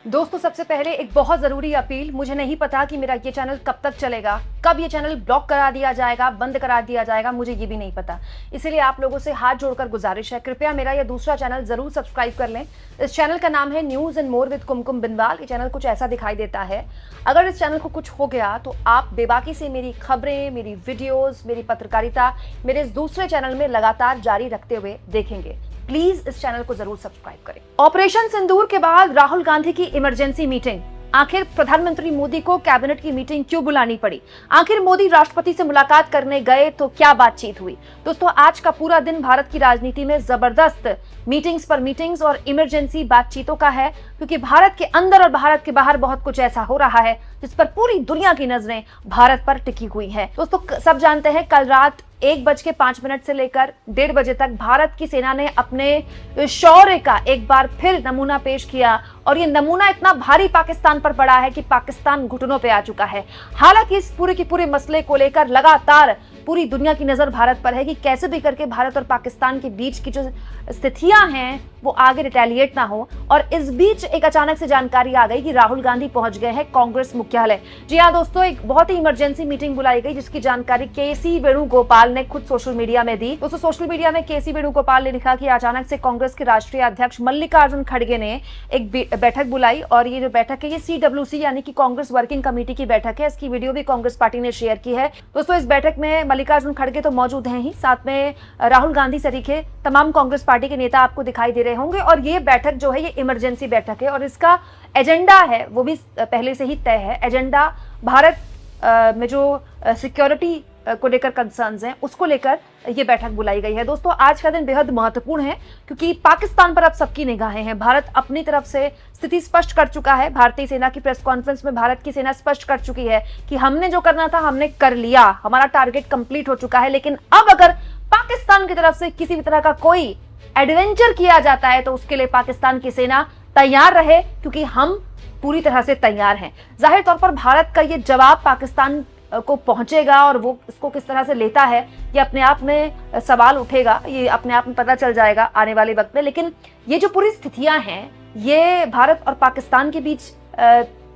दोस्तों सबसे पहले एक बहुत जरूरी अपील। मुझे नहीं पता कि मेरा ये चैनल कब तक चलेगा, कब ये चैनल ब्लॉक करा दिया जाएगा, बंद करा दिया जाएगा, मुझे ये भी नहीं पता। इसलिए आप लोगों से हाथ जोड़कर गुजारिश है, कृपया मेरा ये दूसरा चैनल जरूर सब्सक्राइब कर लें। इस चैनल का नाम है न्यूज एंड मोर विद कुमकुम बिंदाल। ये चैनल कुछ ऐसा दिखाई देता है। अगर इस चैनल को कुछ हो गया तो आप बेबाकी से मेरी खबरें, मेरी वीडियोस, मेरी पत्रकारिता मेरे इस दूसरे चैनल में लगातार जारी रखते हुए देखेंगे। प्लीज इस चैनल को जरूर सब्सक्राइब करें। ऑपरेशन सिंदूर के बाद राहुल गांधी की इमरजेंसी मीटिंग। आखिर प्रधानमंत्री मोदी को कैबिनेट की मीटिंग क्यों बुलानी पड़ी? आखिर मोदी राष्ट्रपति से मुलाकात करने गए तो क्या बातचीत हुई? दोस्तों आज का पूरा दिन भारत की राजनीति में जबरदस्त मीटिंग्स पर मीटिंग्स और इमरजेंसी बातचीतों का है, क्योंकि भारत के अंदर और भारत के बाहर बहुत कुछ ऐसा हो रहा है जिस पर पूरी दुनिया की नजरें भारत पर टिकी हुई है। दोस्तों सब जानते हैं कल रात 1:05 से लेकर 1:30 बजे तक भारत की सेना ने अपने शौर्य का एक बार फिर नमूना पेश किया, और ये नमूना इतना भारी पाकिस्तान पर पड़ा है कि पाकिस्तान घुटनों पे आ चुका है। हालांकि इस पूरे के पूरे मसले को लेकर लगातार पूरी दुनिया की नजर भारत पर है कि कैसे भी करके भारत और पाकिस्तान के बीच की जो स्थितियां हैं वो आगे रिटेलिएट ना हो। और इस बीच एक अचानक से जानकारी आ गई कि राहुल गांधी पहुंच गए हैं कांग्रेस मुख्यालय। जी हाँ दोस्तों, एक बहुत ही इमरजेंसी मीटिंग बुलाई गई जिसकी जानकारी के.सी. वेणुगोपाल ने खुद सोशल मीडिया में दी। दोस्तों सोशल मीडिया में के.सी. वेणुगोपाल ने लिखा कि अचानक से कांग्रेस के राष्ट्रीय अध्यक्ष मल्लिकार्जुन खड़गे ने एक बैठक बुलाई, और ये जो बैठक है ये CWC यानी कि कांग्रेस वर्किंग कमेटी की बैठक है। इसकी वीडियो भी कांग्रेस पार्टी ने शेयर की है। दोस्तों इस बैठक में मल्लिकार्जुन खड़गे तो मौजूद हैं ही, साथ में राहुल गांधी सरीखे तमाम कांग्रेस पार्टी के नेता आपको दिखाई दे रहे होंगे। और ये बैठक जो है ये इमरजेंसी बैठक है, और इसका एजेंडा है वो भी पहले से ही तय है। एजेंडा भारत में जो सिक्योरिटी को लेकर कंसर्न्स हैं उसको लेकर ये बैठक बुलाई गई है। दोस्तों आज का दिन बेहद महत्वपूर्ण है क्योंकि पाकिस्तान पर अब सबकी निगाहें हैं। भारत अपनी तरफ से स्थिति स्पष्ट कर चुका है। भारतीय सेना की प्रेस कॉन्फ्रेंस में भारत की सेना स्पष्ट कर चुकी है कि हमने जो करना था हमने कर लिया, हमारा टारगेट कंप्लीट हो चुका है। लेकिन अब अगर पाकिस्तान की तरफ से किसी भी तरह का कोई एडवेंचर किया जाता है तो उसके लिए पाकिस्तान की सेना तैयार रहे, क्योंकि हम पूरी तरह से तैयार हैं। जाहिर तौर पर भारत का ये जवाब पाकिस्तान को पहुंचेगा और वो इसको किस तरह से लेता है ये अपने आप में सवाल उठेगा, ये अपने आप में पता चल जाएगा आने वाले वक्त में। लेकिन ये जो पूरी स्थितियां हैं ये भारत और पाकिस्तान के बीच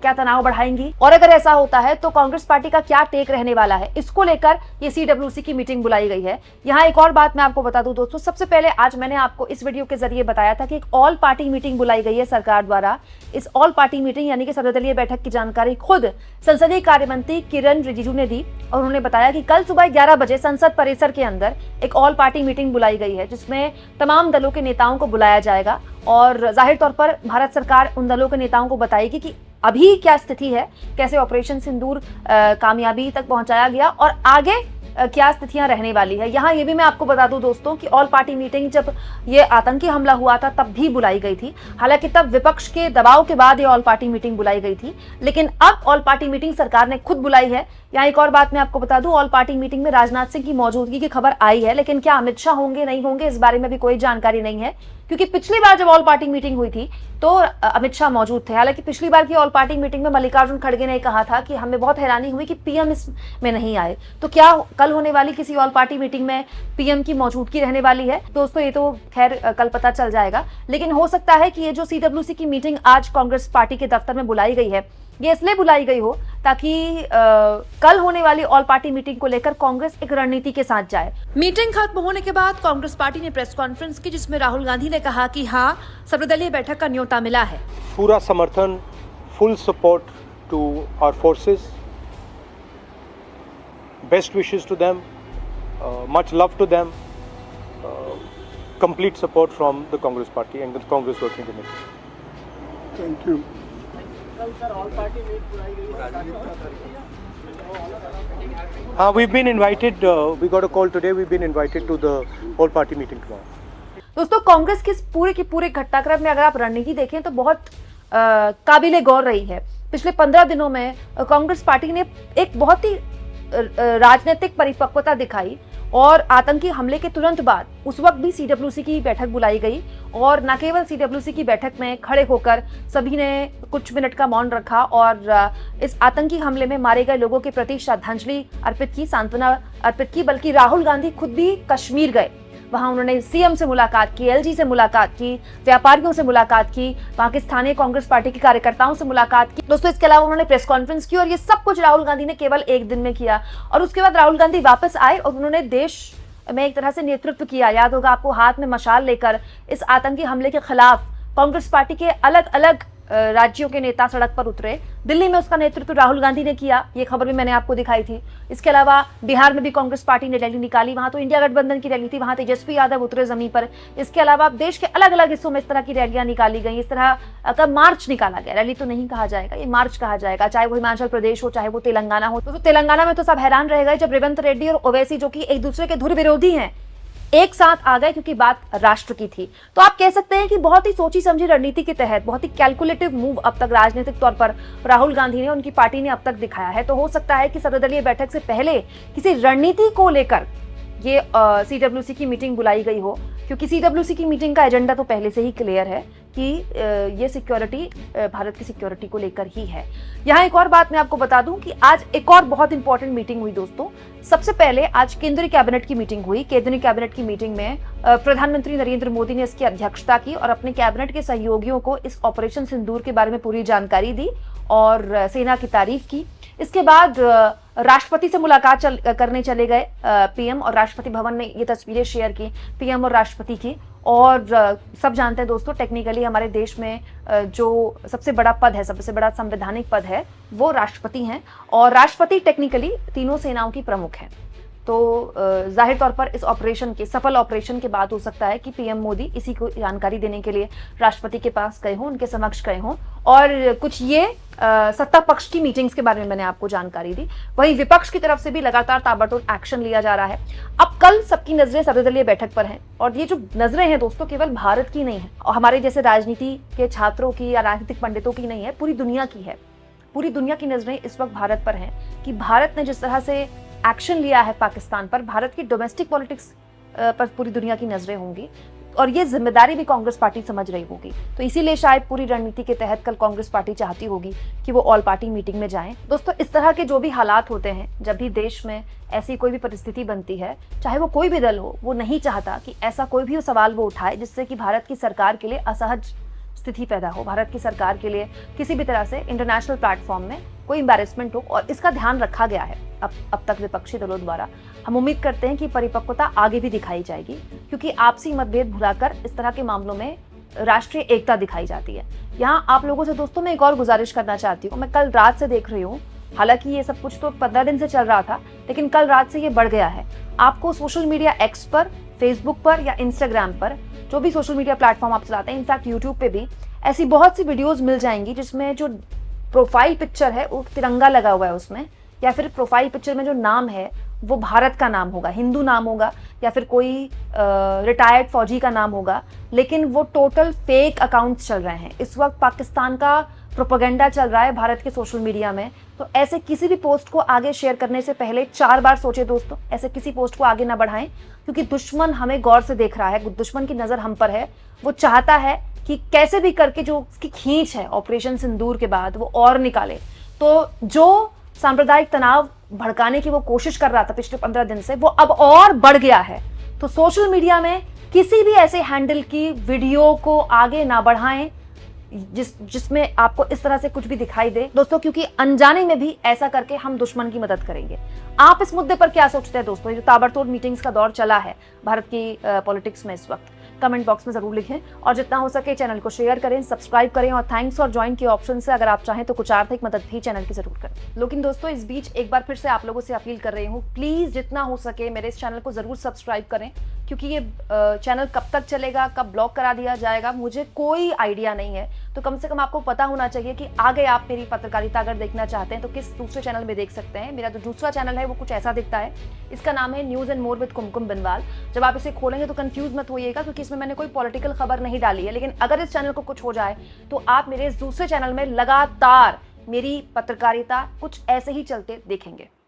क्या तनाव बढ़ाएंगी, और अगर ऐसा होता है तो कांग्रेस पार्टी का क्या टेक रहने वाला है, इसको लेकर ये CWC की मीटिंग बुलाई गई है। यहाँ एक और बात मैं आपको बता दूं दोस्तों, सबसे पहले आज मैंने आपको इस वीडियो के जरिए बताया था कि एक ऑल पार्टी मीटिंग बुलाई गई है सरकार द्वारा। इस ऑल पार्टी मीटिंग यानी कि सर्वदलीय बैठक की जानकारी खुद संसदीय कार्य मंत्री किरण रिजिजू ने दी, और उन्होंने बताया कि कल सुबह 11 बजे संसद परिसर के अंदर एक ऑल पार्टी मीटिंग बुलाई गई है जिसमें तमाम दलों के नेताओं को बुलाया जाएगा, और जाहिर तौर पर भारत सरकार उन दलों के नेताओं को बताएगी कि अभी क्या स्थिति है, कैसे ऑपरेशन सिंदूर कामयाबी तक पहुंचाया गया और आगे क्या स्थितियां रहने वाली है। यहाँ ये भी मैं आपको बता दूं दोस्तों कि ऑल पार्टी मीटिंग जब ये आतंकी हमला हुआ था तब भी बुलाई गई थी। हालांकि तब विपक्ष के दबाव के बाद ये ऑल पार्टी मीटिंग बुलाई गई थी, लेकिन अब ऑल पार्टी मीटिंग सरकार ने खुद बुलाई है। यहाँ एक और बात मैं आपको बता दूं, ऑल पार्टी मीटिंग में राजनाथ सिंह की मौजूदगी की खबर आई है, लेकिन क्या अमित शाह होंगे नहीं होंगे इस बारे में भी कोई जानकारी नहीं है, क्योंकि पिछली बार जब ऑल पार्टी मीटिंग हुई थी तो अमित शाह मौजूद थे। हालांकि पिछली बार की ऑल पार्टी मीटिंग में मल्लिकार्जुन खड़गे ने कहा था कि हमें बहुत हैरानी हुई कि PM इसमें नहीं आए, तो क्या कल होने वाली किसी ऑल पार्टी मीटिंग में PM की मौजूदगी रहने वाली है? दोस्तों ये तो खैर कल पता चल जाएगा, लेकिन हो सकता है कि ये जो CWC की मीटिंग आज कांग्रेस पार्टी के दफ्तर में बुलाई गई है ये इसलिए बुलाई गई हो ताकि कल होने वाली ऑल पार्टी मीटिंग को लेकर कांग्रेस एक रणनीति के साथ जाए। मीटिंग खत्म होने के बाद कांग्रेस पार्टी ने प्रेस कॉन्फ्रेंस की जिसमें राहुल गांधी ने कहा कि हाँ सर्वदलीय बैठक का न्योता मिला है। पूरा समर्थन, full support to our forces, best wishes to them, much love to them, complete support from the Congress party and the Congress working committee. Thank you. We've been invited. We got a call today. We've been invited to the all party meeting tomorrow. दोस्तों कांग्रेस के पूरे के पूरे घटनाक्रम में अगर आप रणनीति देखें तो बहुत काबिले गौर रही है। पिछले 15 दिनों में कांग्रेस पार्टी ने एक बहुत ही राजनीतिक परिपक्वता दिखाई, और आतंकी हमले के तुरंत बाद उस वक्त भी CWC की बैठक बुलाई गई, और न केवल CWC की बैठक में खड़े होकर सभी ने कुछ मिनट का मौन रखा और इस आतंकी हमले में मारे गए लोगों के प्रति श्रद्धांजलि अर्पित की, सांत्वना अर्पित की, बल्कि राहुल गांधी खुद भी कश्मीर गए वहां उन्होंने सीएम से मुलाकात की, एलजी से मुलाकात की, व्यापारियों से मुलाकात की, वहां के स्थानीय कांग्रेस पार्टी के कार्यकर्ताओं से मुलाकात की। दोस्तों इसके अलावा उन्होंने प्रेस कॉन्फ्रेंस की और ये सब कुछ राहुल गांधी ने केवल एक दिन में किया। और उसके बाद राहुल गांधी वापस आए और उन्होंने देश में एक तरह से नेतृत्व किया। याद होगा आपको, हाथ में मशाल लेकर इस आतंकी हमले के खिलाफ कांग्रेस पार्टी के अलग अलग राज्यों के नेता सड़क पर उतरे। दिल्ली में उसका नेतृत्व राहुल गांधी ने किया, ये खबर भी मैंने आपको दिखाई थी। इसके अलावा बिहार में भी कांग्रेस पार्टी ने रैली निकाली, वहां तो इंडिया गठबंधन की रैली थी, वहां तेजस्वी यादव उतरे जमीन पर। इसके अलावा देश के अलग अलग हिस्सों में इस तरह की रैलियां निकाली गई, इस तरह का मार्च निकाला गया। रैली तो नहीं कहा जाएगा, ये मार्च कहा जाएगा, चाहे वो हिमाचल प्रदेश हो, चाहे वो तेलंगाना हो। तो तेलंगाना में तो सब हैरान रह गए जब रेवंत रेड्डी और ओवैसी, जो कि एक दूसरे के धुर विरोधी हैं, एक साथ आ गए, क्योंकि बात राष्ट्र की थी। तो आप कह सकते हैं कि बहुत ही सोची समझी रणनीति के तहत बहुत ही कैलकुलेटिव मूव अब तक राजनीतिक तौर पर राहुल गांधी ने, उनकी पार्टी ने अब तक दिखाया है। तो हो सकता है कि सर्वदलीय बैठक से पहले किसी रणनीति को लेकर ये सीडब्ल्यूसी की मीटिंग बुलाई गई हो, क्योंकि सीडब्ल्यूसी की मीटिंग का एजेंडा तो पहले से ही क्लियर है कि ये सिक्योरिटी भारत की सिक्योरिटी को लेकर ही है। यहाँ एक और बात मैं आपको बता दूं कि आज एक और बहुत इंपॉर्टेंट मीटिंग हुई दोस्तों। सबसे पहले आज केंद्रीय कैबिनेट की मीटिंग हुई। केंद्रीय कैबिनेट की मीटिंग में प्रधानमंत्री नरेंद्र मोदी ने इसकी अध्यक्षता की और अपने कैबिनेट के सहयोगियों को इस ऑपरेशन सिंदूर के बारे में पूरी जानकारी दी और सेना की तारीफ की। इसके बाद राष्ट्रपति से मुलाकात करने चले गए पीएम, और राष्ट्रपति भवन ने ये तस्वीरें शेयर की पीएम और राष्ट्रपति की। और सब जानते हैं दोस्तों, टेक्निकली हमारे देश में जो सबसे बड़ा पद है, सबसे बड़ा संवैधानिक पद है, वो राष्ट्रपति हैं। और राष्ट्रपति टेक्निकली तीनों सेनाओं की प्रमुख हैं। तो जाहिर तौर पर इस ऑपरेशन के, सफल ऑपरेशन के बाद हो सकता है कि पीएम मोदी इसी को जानकारी देने के लिए राष्ट्रपति के पास गए हों, उनके समक्ष गए हों। और कुछ ये सत्ता पक्ष की मीटिंग्स के बारे में मैंने आपको जानकारी दी। वहीं विपक्ष की तरफ से भी लगातार ताबड़तोड़ एक्शन लिया जा रहा है। अब कल सबकी नजरें सर्वदलीय बैठक पर हैं, और ये जो नजरें हैं दोस्तों केवल भारत की नहीं है, और हमारे जैसे राजनीति के छात्रों की या राजनीतिक पंडितों की नहीं है, पूरी दुनिया की है। पूरी दुनिया की नजरें इस वक्त भारत पर हैं कि भारत ने जिस तरह से एक्शन लिया है पाकिस्तान पर, भारत की डोमेस्टिक पॉलिटिक्स पर पूरी दुनिया की नजरें होंगी, और ये जिम्मेदारी भी कांग्रेस पार्टी समझ रही होगी। तो इसीलिए शायद पूरी रणनीति के तहत कल कांग्रेस पार्टी चाहती होगी कि वो ऑल पार्टी मीटिंग में जाएं। दोस्तों इस तरह के जो भी हालात होते हैं, जब भी देश में ऐसी कोई भी परिस्थिति बनती है, चाहे वो कोई भी दल हो, वो नहीं चाहता कि ऐसा कोई भी सवाल वो उठाए जिससे कि भारत की सरकार के लिए असहज स्थिति पैदा हो, भारत की सरकार के लिए किसी भी तरह से इंटरनेशनल प्लेटफॉर्म में कोई एम्बैरेसमेंट हो। और इसका ध्यान रखा गया है अब तक विपक्षी दलों द्वारा। हम उम्मीद करते हैं कि परिपक्वता आगे भी दिखाई जाएगी, क्योंकि आपसी मतभेद भुलाकर इस तरह के मामलों में राष्ट्रीय एकता दिखाई जाती है। यहाँ आप लोगों से दोस्तों मैं एक और गुजारिश करना चाहती हूँ। मैं कल रात से देख रही हूँ, हालांकि ये सब कुछ तो 15 दिन से चल रहा था, लेकिन कल रात से ये बढ़ गया है। आपको सोशल मीडिया एक्स पर, फेसबुक पर या इंस्टाग्राम पर, जो भी सोशल मीडिया प्लेटफॉर्म आप चलाते हैं, इनफैक्ट यूट्यूब पे भी ऐसी बहुत सी वीडियोस मिल जाएंगी जिसमें जो प्रोफाइल पिक्चर है वो तिरंगा लगा हुआ है उसमें, या फिर प्रोफाइल पिक्चर में जो नाम है वो भारत का नाम होगा, हिंदू नाम होगा, या फिर कोई रिटायर्ड फौजी का नाम होगा, लेकिन वो टोटल फेक अकाउंट्स चल रहे हैं। इस वक्त पाकिस्तान का प्रोपेगेंडा चल रहा है भारत के सोशल मीडिया में। तो ऐसे किसी भी पोस्ट को आगे शेयर करने से पहले 4 बार सोचें दोस्तों, ऐसे किसी पोस्ट को आगे ना बढ़ाएं, क्योंकि दुश्मन हमें गौर से देख रहा है, दुश्मन की नज़र हम पर है। वो चाहता है कि कैसे भी करके जो उसकी खींच है ऑपरेशन सिंदूर के बाद वो और निकाले। तो जो सांप्रदायिक तनाव भड़काने की वो कोशिश कर रहा था पिछले 15 दिन से, वो अब और बढ़ गया है। तो सोशल मीडिया में किसी भी ऐसे हैंडल की वीडियो को आगे ना बढ़ाएं जिसमें आपको इस तरह से कुछ भी दिखाई दे दोस्तों, क्योंकि अनजाने में भी ऐसा करके हम दुश्मन की मदद करेंगे। आप इस मुद्दे पर क्या सोचते हैं दोस्तों? ये जो ताबड़तोड़ मीटिंग्स का दौर चला है भारत की पॉलिटिक्स में इस वक्त, कमेंट बॉक्स में जरूर लिखें, और जितना हो सके चैनल को शेयर करें, सब्सक्राइब करें, और थैंक्स और ज्वाइन के ऑप्शन से अगर आप चाहें तो कुछ आर्थिक मदद भी चैनल की जरूर करें। लेकिन दोस्तों इस बीच एक बार फिर से आप लोगों से अपील कर रही हूँ, प्लीज जितना हो सके मेरे इस चैनल को जरूर सब्सक्राइब करें, क्योंकि ये चैनल कब तक चलेगा, कब ब्लॉक करा दिया जाएगा, मुझे कोई आइडिया नहीं है। तो कम से कम आपको पता होना चाहिए कि आगे आप मेरी पत्रकारिता अगर देखना चाहते हैं तो किस दूसरे चैनल में देख सकते हैं। मेरा जो दूसरा चैनल है वो कुछ ऐसा दिखता है, इसका नाम है न्यूज़ एंड मोर विद कुमकुम बिनवाल। जब आप इसे खोलेंगे तो कंफ्यूज मत होइएगा, क्योंकि इसमें मैंने कोई पॉलिटिकल खबर नहीं डाली है। लेकिन अगर इस चैनल को कुछ हो जाए तो आप मेरे इस दूसरे चैनल में लगातार मेरी पत्रकारिता कुछ ऐसे ही चलते देखेंगे।